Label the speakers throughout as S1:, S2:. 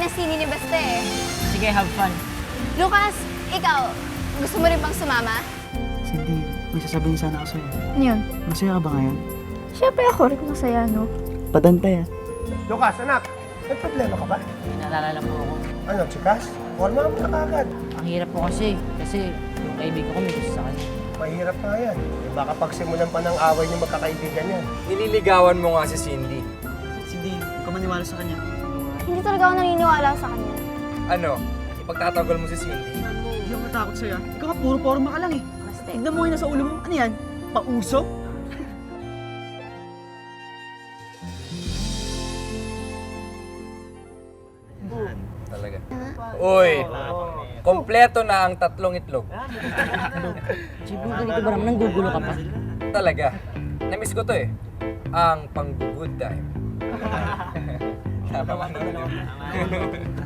S1: yung sini ni Beste eh.
S2: Sige, have fun.
S1: Lucas, ikaw, gusto mo rin bang sumama?
S3: Cindy, may sasabihin sana ako sa'yo.
S4: Ano yun?
S3: Masaya ka ba ngayon?
S4: Siyempre ako rin masaya, no?
S3: Padantay ah.
S5: Lucas, anak, may problema ka ba?
S2: Naalala mo ako.
S5: Ano, chikas? Forma mo na kagad.
S2: Ang hirap po kasi yung kaibigan ko may gusto sa kanya.
S5: Mahirap nga yan. Eh, baka pagsimulan pa ng away niyo magkakaibigan yan.
S6: Nililigawan mo nga si Cindy.
S3: Cindy, huwag ka maniwala sa kanya.
S1: Hindi talaga ako naniniwala sa kanya.
S6: Ano? Ipagtatanggol mo si Cindy?
S3: Hindi ako matakot sa'yo ah. Ikaw ka puro forma ka lang eh.
S1: Beste.
S3: Tignan mo yun nasa ulo mo. Ano yan? Pauso?
S6: Talaga. Uy! Kompleto na ang tatlong itlog.
S2: Siguro ganito ba naman, nanggugulo ka pa?
S6: Talaga. Namiss ko to eh. Ang pang-good time. Tama ba naman yun?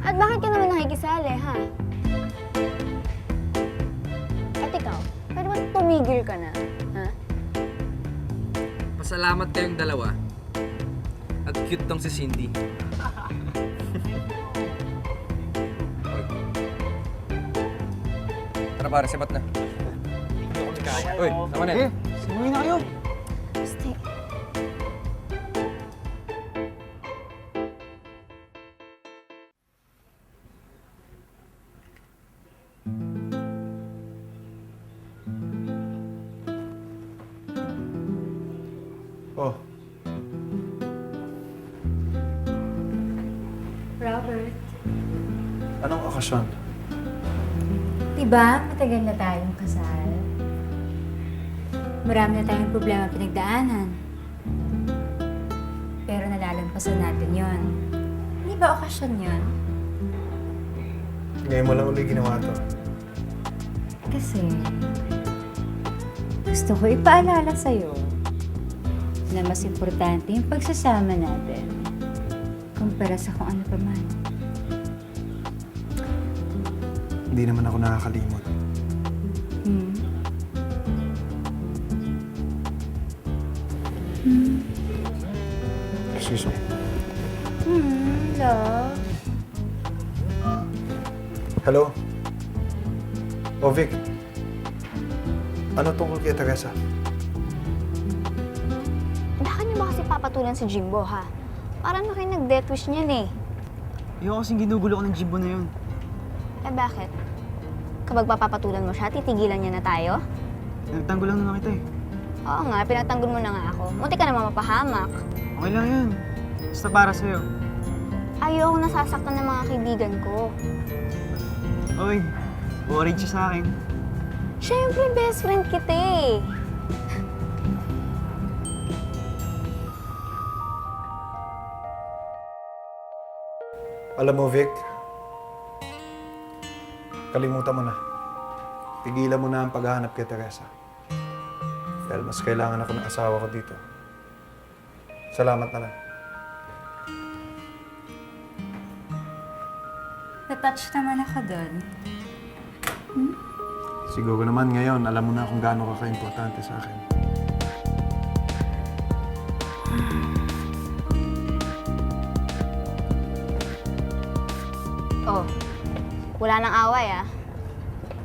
S1: At bakit ka naman nakikisali, ha? At ikaw, pwede ba tumigil ka na, ha?
S6: Pasalamat kayong dalawa. At cute tong si Cindy. Tara pare, sibat na. Uy, sama na.
S3: Sinuwi na kayo.
S1: Beste.
S5: Oh,
S7: Robert,
S5: anong okasyon?
S7: diba matagal na tayong kasal? Marami na tayong problema pinagdaanan. Pero nalalampasan natin yon. Hindi ba okasyon yon?
S5: Ngayon mo lang ulit ginawa to.
S7: Kasi gusto ko ipaalala sa'yo na mas importante yung pagsasama natin kumpara sa kung ano pa man.
S5: Hindi naman ako nakakalimot.
S7: Hmm?
S5: Excuse me.
S7: Love?
S5: Hello? Oh, Vic. Ano tungkol kay Teresa?
S1: Bakit niyo ba kasi papatulan si Jimbo, ha? Parang na kayo nag-death wish niyan eh.
S3: Ayoko kasing ginugulo ko ng Jimbo na yun.
S1: Eh bakit? Kapag papapatulan mo siya, titigilan niya na tayo?
S3: Nagtanggol lang naman kita eh.
S1: Oo nga, pinagtanggol mo na nga ako. Munti ka naman mapahamak.
S3: Okay lang yun. Basta para sa'yo.
S1: Ayoko nasasaktan ng mga kaibigan ko.
S3: Oy, worried siya sa akin.
S1: Siyempre, best friend kita eh.
S5: Alam mo, Vic, kalimutan mo na. Tigilan mo na ang paghahanap kay Teresa. Dahil mas kailangan ako ng asawa ko dito. Salamat na lang.
S7: Na-touch naman ako doon.
S5: Siguro naman ngayon, alam mo na kung gaano ka ka-importante sa akin.
S1: Oh, wala nang away ah.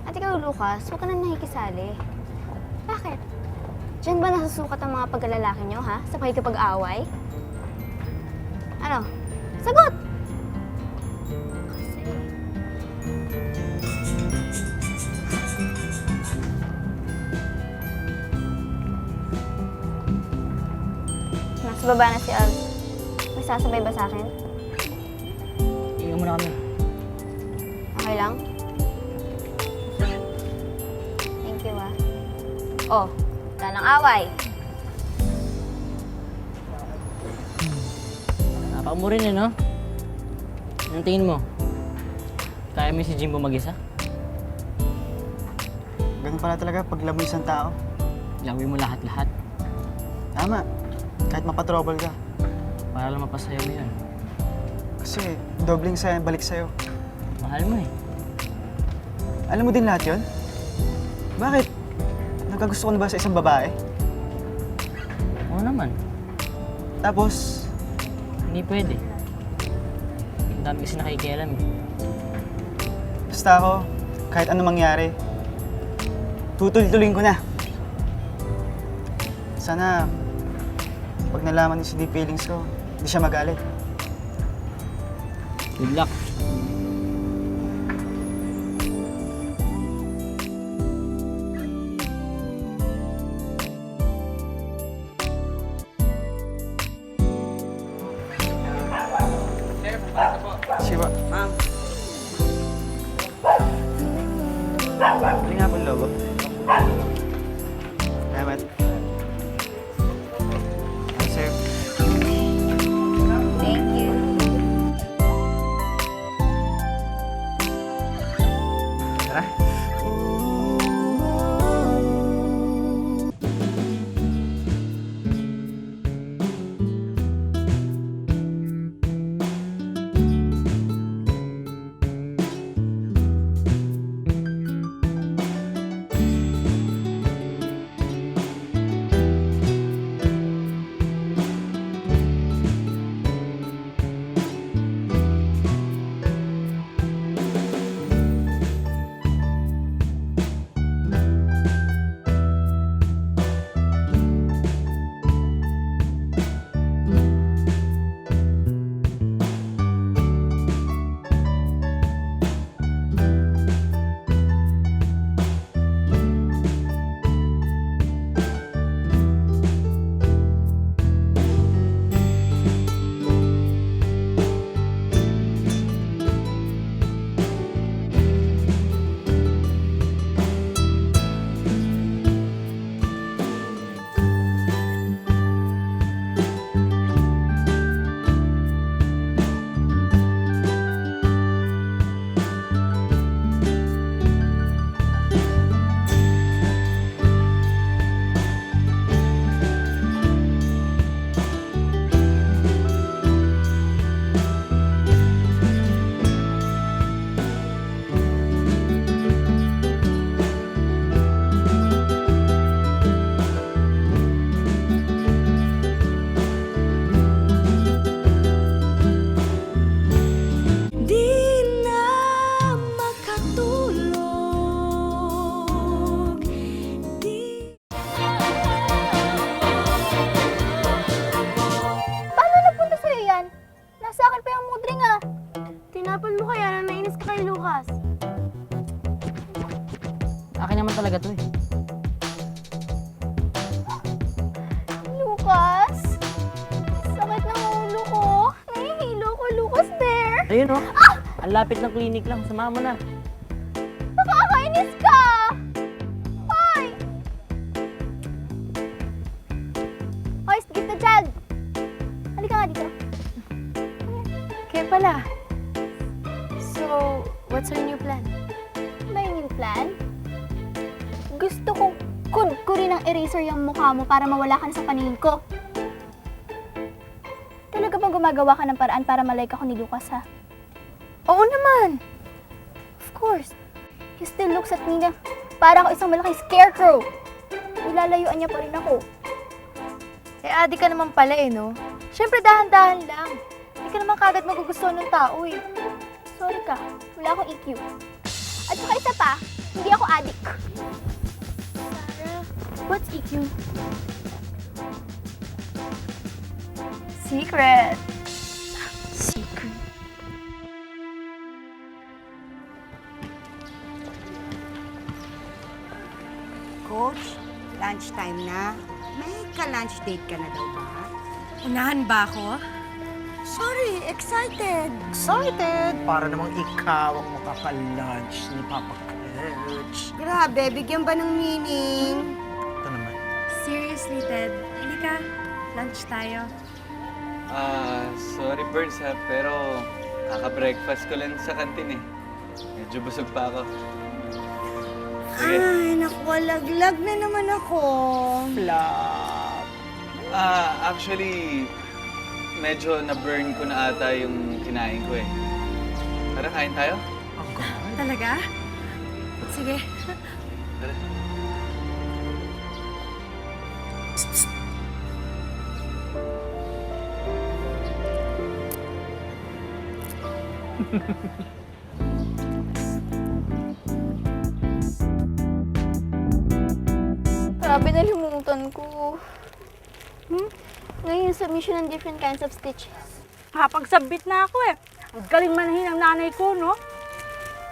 S1: At ikaw, Lucas, huwag ka na nakikisali. Bakit? Diyan ba nasusukat ang mga pagkalalaki nyo, ha? Sa pakikipag-away? Ano? Sagot! Kasi... Nasa baba na si Al. May sasabay ba sa akin?
S2: Tingnan mo na kami.
S1: Okay lang? Thank you, ah. Oh, wala nang away.
S2: Napak mo rin eh, no? Anong tingin mo? Kaya mo si Jimbo mag-isa?
S3: Ganun pala talaga pag love mo isang tao.
S2: Lawin mo lahat-lahat
S3: Tama. Kahit mapatrouble ka.
S2: para lang mapasayo mo yun.
S3: Kasi dobling sa'yo, balik sa'yo.
S2: Mahal mo eh.
S3: Alam mo din lahat yun? Bakit? Nagkagusto ko na ba sa isang babae?
S2: Oo naman.
S3: Tapos,
S2: Hindi pwede. Ang dami kasi nakikialam eh.
S3: Basta ako, kahit ano mangyari, tutul-tuloyin ko na. Sana, pag nalaman ni Cindy feelings ko, hindi siya magalit.
S2: Good luck.
S3: Siwa. Ma'am. Bili nga po yung logo. Salamat. Hi, sir.
S7: Thank you.
S3: Tara.
S1: Paano napunta sa'yo yan? Nasa akin pa yung mood ring ah. Tinapon mo kaya na nainis ka kay Lucas.
S2: Akin naman talaga to eh.
S1: Lucas? Sakit ng ulo ko. Nahihilo ko, Lucas Bear.
S2: Ayun oh. Ang lapit ng clinic lang. Samahan mo na.
S1: Nakakainis ka! Hoy! Hoy, give the child! Halika nga dito.
S4: Kaya pala. So, what's our new plan?
S1: May new plan? Gusto kong kudkurin ng eraser yung mukha mo para mawala ka na sa paningin ko. Talaga bang gumagawa ka ng paraan para malike ako ni Lucas, ha?
S4: Oo naman.
S1: Of course. He still looks at me na para ako isang malaking scarecrow. Nilalayuan niya pa rin ako.
S4: Eh, adi ka naman pala eh, no? Siyempre, dahan-dahan lang. Hindi ka naman kagad magugustuhan ng tao eh.
S1: Sorry ka, wala akong EQ. At saka isa pa, hindi ako addict.
S4: Sarah,
S1: What's EQ?
S4: secret. Secret.
S8: Coach, lunchtime na. May ka-lunch date ka na daw ba?
S4: Unahan ba ako?
S8: Sorry, excited.
S9: Excited! Para namang ikaw ang makaka-lunch ni Papa Coach.
S8: Grabe, bigyan ba ng meaning?
S9: Ito naman.
S4: Seriously, Ted. Halika, lunch tayo.
S10: Sorry Birds ha, pero kaka-breakfast ko lang sa kantin eh. Medyo busog pa ako. Sige.
S8: Ay, naku, laglag na naman ako.
S9: Flop!
S10: Actually, medyo na-burn ko na ata yung kinain ko eh. Tara, kain tayo?
S4: Talaga? Sige.
S10: Tara.
S1: Grabe, nalimutan ko. Ngayon yung submission ng different kinds of stitches.
S11: Kapag-submit na ako eh. Ang galing manahin ng nanay ko, no?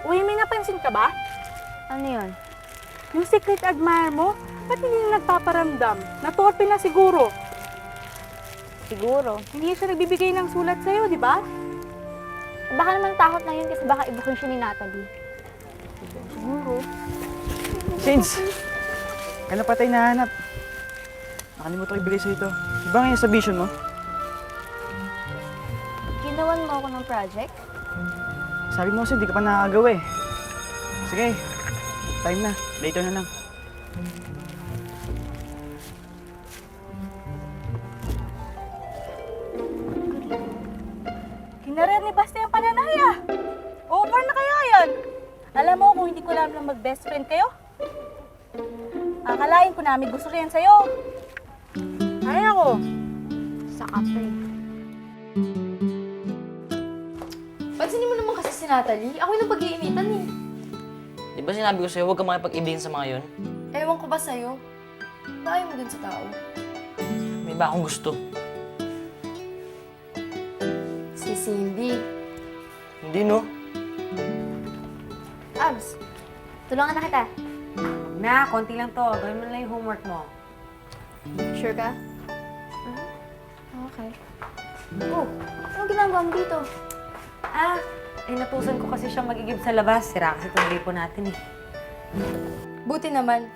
S11: Uy, may napansin ka ba?
S1: Ano yun?
S11: Yung secret admirer mo, ba't hindi na nagpaparamdam? Natorpe na siguro.
S1: Siguro.
S11: Hindi siya nagbibigay ng sulat sa'yo, di ba?
S1: Baka naman takot lang yun kasi baka ibukon siya ni Natalie. Siguro.
S3: Shades! Kailan pa tayo nahanap? Nakalimutan ko ibigay sa'yo ito. Di ba ngayon sa vision mo?
S1: Ginawan mo ako ng project?
S3: Sabi mo kasi hindi ka pa nakakagawa eh. Sige, time na. Later na lang.
S11: Kinarer ni Basta yung pananaya. Over na kaya yan. Alam mo, kung hindi ko alam lang mag-best friend kayo, akalain ko namin gusto ko yan sa'yo. Ay ako.
S1: Saka pa eh.
S4: Pansinin mo naman kasi si Natalie. Ako yung napag-iinitan eh.
S2: Di ba sinabi ko sa'yo, huwag ka makipag-ibigin sa mga yun?
S4: Ewan ko ba sa'yo? Bahay mo dun sa tao.
S2: May iba akong gusto.
S4: Si Cindy.
S2: Hindi, no?
S1: Abs, tulungan na kita.
S8: Na, konti lang to. Gawin mo lang yung homework mo.
S1: Sure ka? Okay. Oh, anong ginagawa mo dito?
S8: Natusan ko kasi siyang magigib sa labas. Sira kasi itong gripo natin eh.
S4: Buti naman.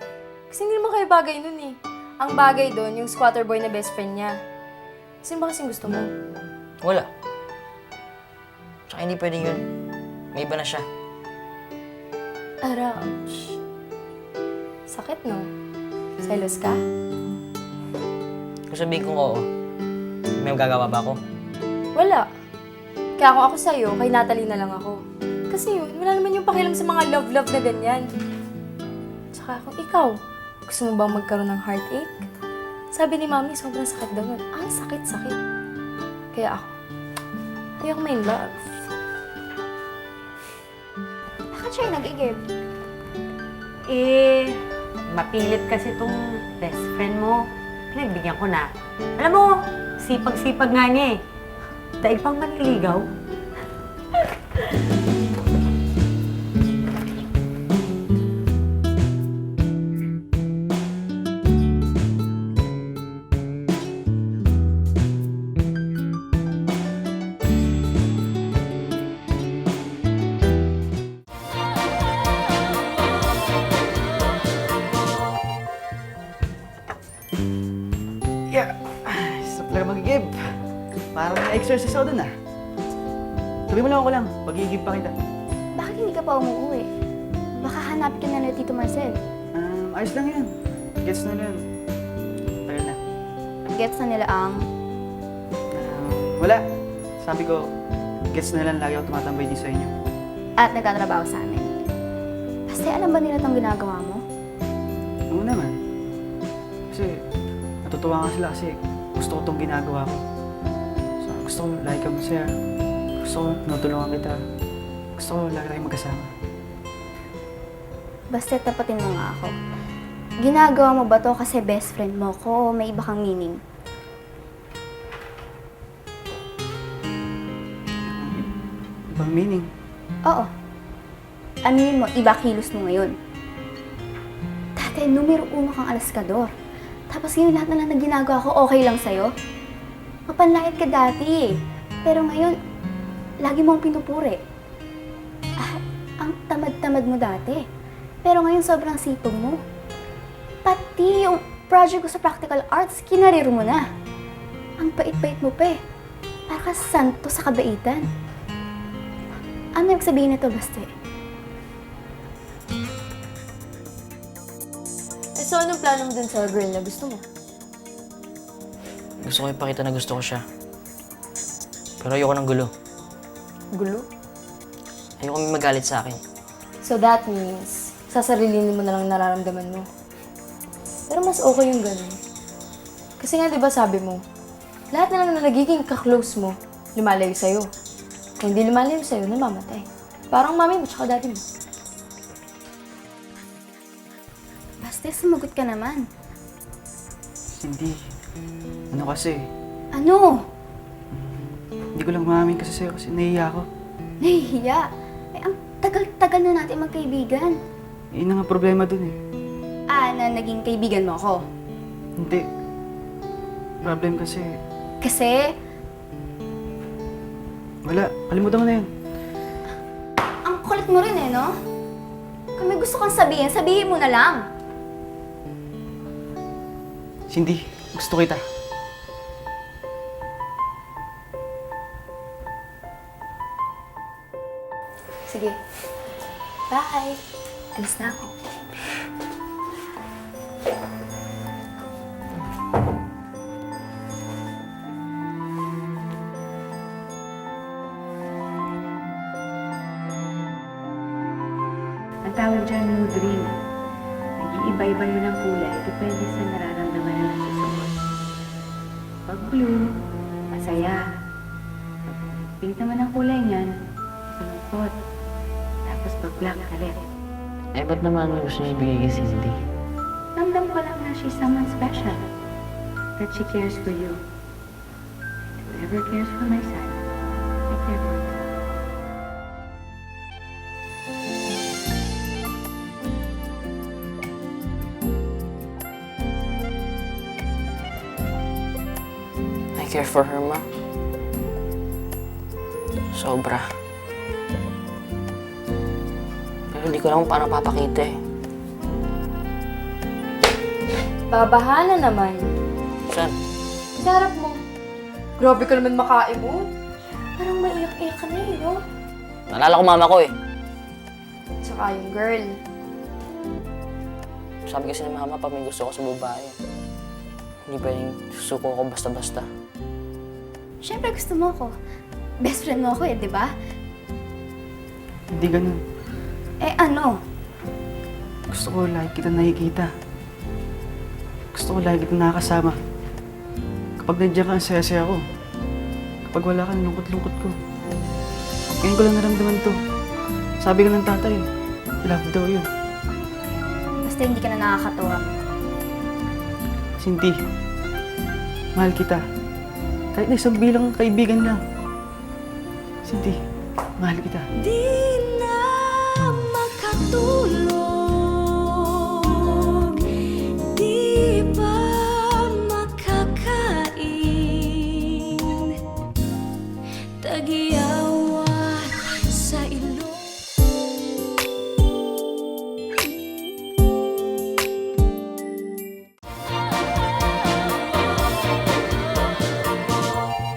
S4: Kasi hindi naman kayo bagay nun eh. Ang bagay doon, yung squatter boy na best friend niya. Sino ba kasing gusto mo?
S2: Wala. Tsaka hindi pwede yun. May iba na siya.
S4: Arauch. Sakit, no? Selos ka?
S2: Kung sabihin kong oo, may magagawa ba ako?
S4: Wala. Kaya kung ako sa'yo, kay Natalie na lang ako. Kasi yun, wala naman yung pakialam sa mga love-love na ganyan. Tsaka kung ikaw, gusto mo bang magkaroon ng heartache? Sabi ni Mami, sobrang sakit daw nun. Ang sakit-sakit. Kaya ako, ayoko may love.
S1: Bakit siya yung nag-igib?
S8: Mapilit kasi itong best friend mo. Pinagbigyan ko na. Alam mo, sipag-sipag nga niya eh. Daig pang maniligaw.
S3: Yeah! Stop talaga mag-igib. Parang na-exercise ako dun ah. Sabi mo lang ako lang, pag-iigib pa kita.
S1: Bakit hindi ka pa umuwi? Baka hanapin ka na ni Tito Marcel.
S3: Ayos lang yun. Gets na lang. Tagal na.
S1: Gets na nila ang...
S3: Wala. Sabi ko, gets na lang lagi ako tumatambay din sa inyo.
S1: At nagtatrabaho sa amin. Kasi alam ba nila itong ginagawa mo?
S3: Oo naman. Kasi natutuwa nga sila kasi gusto ko itong ginagawa ko. So, gusto ko lagi kang masaya. Gusto ko natulungan kita. Gusto ko lagi tayong magkasama.
S1: Basta tapatin mo nga ako. Ginagawa mo ba to kasi best friend mo ko o may iba kang meaning?
S3: Ibang meaning.
S1: Oo. Aminin mo, iba kilos mo ngayon. Dati, numero 1 kang alaskador. Tapos ngayon lahat na lang na ginagawa ko okay lang sa'yo. Mapanlait ka dati eh. Pero ngayon, lagi mo ang pinupuri. Ang tamad-tamad mo dati. Pero ngayon sobrang sipag mo. Pati yung project ko sa practical arts, kinarir mo na. Ang bait-bait mo pa eh. Para ka santo sa kabaitan. Ano yung sabihin nito, Baste?
S4: So, anong plano mo dun sa girl na gusto mo?
S2: Gusto ko ipakita na gusto ko siya. Pero ayoko ng gulo.
S4: Gulo?
S2: Ayoko may magalit sa akin.
S4: So that means, sasarilinin mo na lang nararamdaman mo. Pero mas okay yung ganun. Kasi nga, di ba sabi mo, lahat na lang na nagiging ka-close mo, lumalayo sa'yo. Kung hindi lumalim sa'yo, namamatay. Parang mami mo tsaka daddy mo.
S1: Basta sumagot ka naman.
S3: Hindi. Ano kasi,
S1: Ano?
S3: hindi ko lang maamin kasi sa'yo kasi nahihiya ako.
S1: Nahihiya. Eh, ang tagal-tagal na natin magkaibigan.
S3: Yun na nga problema dun eh.
S1: Na naging kaibigan mo ako.
S3: Hindi. Problem kasi,
S1: Kasi,
S3: wala. Kalimutan mo na yun.
S1: ang kulit mo rin eh, no? Kung may gusto kang sabihin, sabihin mo na lang.
S3: Cindy, gusto kita.
S1: Sige. Bye. Alis na ako.
S7: Ang tawag dyan, mood ring. Nag-iiba-iba yun ang kulay. Depende sa nararamdaman na nasusuot. Pag blue, masaya. Pag pink naman ang kulay niyan, malungkot. Tapos pag black, galit.
S2: Eh, ba't naman gusto niya ibigay kay Cindy?
S7: Ramdam ko lang na she's someone special. That she cares for you. Whoever cares for my son, I care for him.
S2: I care for her, ma. Sobra. Pero hindi ko lang kung paano papakita eh.
S4: Babahala naman.
S2: Saan?
S4: Sa harap mo. Grabe ka naman makain mo. Parang maiyak-iyak ka na eh, no?
S2: Naalala ko mama ko eh.
S4: Tsaka yung girl.
S2: Sabi kasi ni mama, pag may gusto ko sa babae, hindi pwedeng susuko ko basta-basta.
S1: Siyempre gusto mo ako. Best friend mo ako eh, di ba?
S3: Hindi ganun.
S1: Eh ano?
S3: Gusto ko lagi kita nakikita. Gusto ko lagi kita nakakasama. Kapag nandiyan ka, ang saya-saya ko. Kapag wala ka, lungkot-lungkot ko. Ngayon ko lang naramdaman to. Sabi ka ng tatay, love daw yun.
S1: Basta hindi ka na nakakatawa.
S3: Cindy, mahal kita. Kahit na isang bilang kaibigan lang. Cindy, mahal kita.
S11: Di na makatulog, di pa makakain, tag-iawat sa ilong.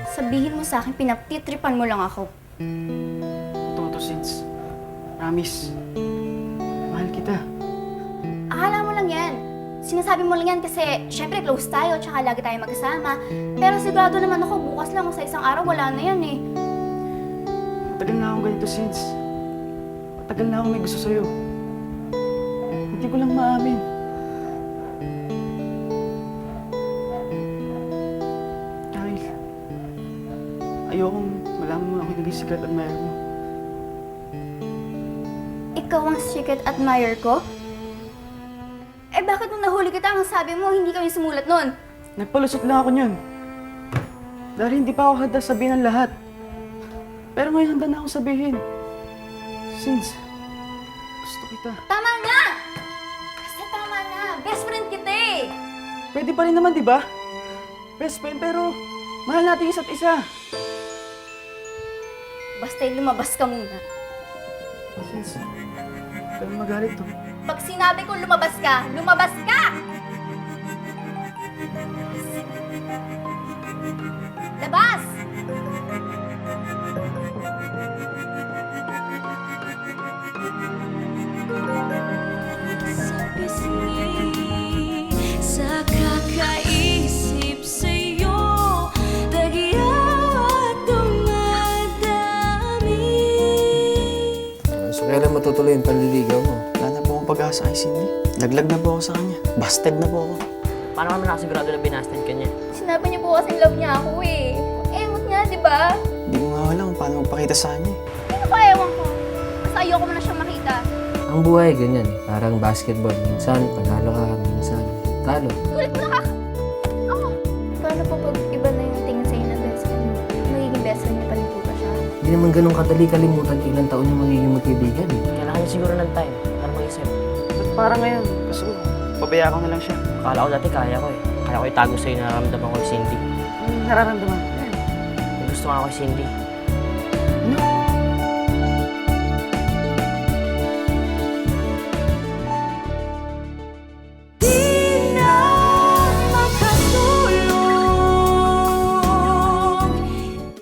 S1: Sabihin mo sa akin, pinagtitripan mo lang ako.
S3: Totoo to, Sins. Promise. Mahal kita.
S1: Akala mo lang yan. Sinasabi mo lang yan kasi syempre close tayo tsaka lagi tayo magkasama. Pero sigurado naman ako bukas lang o sa isang araw wala na yan eh.
S3: Matagal na akong ganito, Sins. Matagal na akong may gusto sa'yo. Hindi ko lang maamin. Dahil ayokong malaman mo ako naging sikat at mayroon mo.
S1: Ikaw ang secret admirer ko? Eh bakit nung nahuli kita ang sabi mo hindi kami sumulat nun?
S3: Nagpalusot lang ako niyon. Dahil hindi pa ako handa sabihin ang lahat. Pero ngayon handa na akong sabihin. Since gusto kita.
S1: Tama na! Basta tama na. Best friend kita eh.
S3: Pwede pa rin naman, di ba? Best friend, pero mahal natin isa't isa.
S1: Basta lumabas ka muna.
S3: Since, huwag kang magalit to.
S1: Pag sinabi ko lumabas ka, lumabas ka! Labas!
S11: Sa pisngi, sa kakaisip sa'yo, tag-iawat dumadami.
S12: So kailan matutuloy yung panliligaw mo?
S3: Wala na po akong pag-asa kay Cindy. Laglag na po ako sa kanya. Busted na po ako.
S2: Paano kami nakasigurado na binasted ka niya?
S1: Sinabi niyo po kasing love niya ako eh. Emot nga, di ba?
S3: Hindi ko nga alam kung paano magpakita makita sa kanya.
S1: Ano ba ewan ko? Basta ayoko mo na siya makita.
S12: Ang buhay, ganyan. Parang basketball. Minsan, panalo ka, minsan, talo.
S1: Kulit mo na Paano po pag iba na yung tingin sa'yo na best friend mo? Magiging best friend niyo pa rin po ba siya?
S12: Hindi naman ganun kadali kalimutan ilang taon yung magiging magkaibigan.
S2: Kailangan niya siguro ng time para mag-isip.
S3: Ba't parang ngayon, gusto ko, pabayaan ko na lang siya.
S2: Akala ko dati kaya ko eh. Kaya ko itago sa'yo na nararamdaman ko kay Cindy.
S3: Nararamdaman ko.
S2: May gusto nga ako kay Cindy.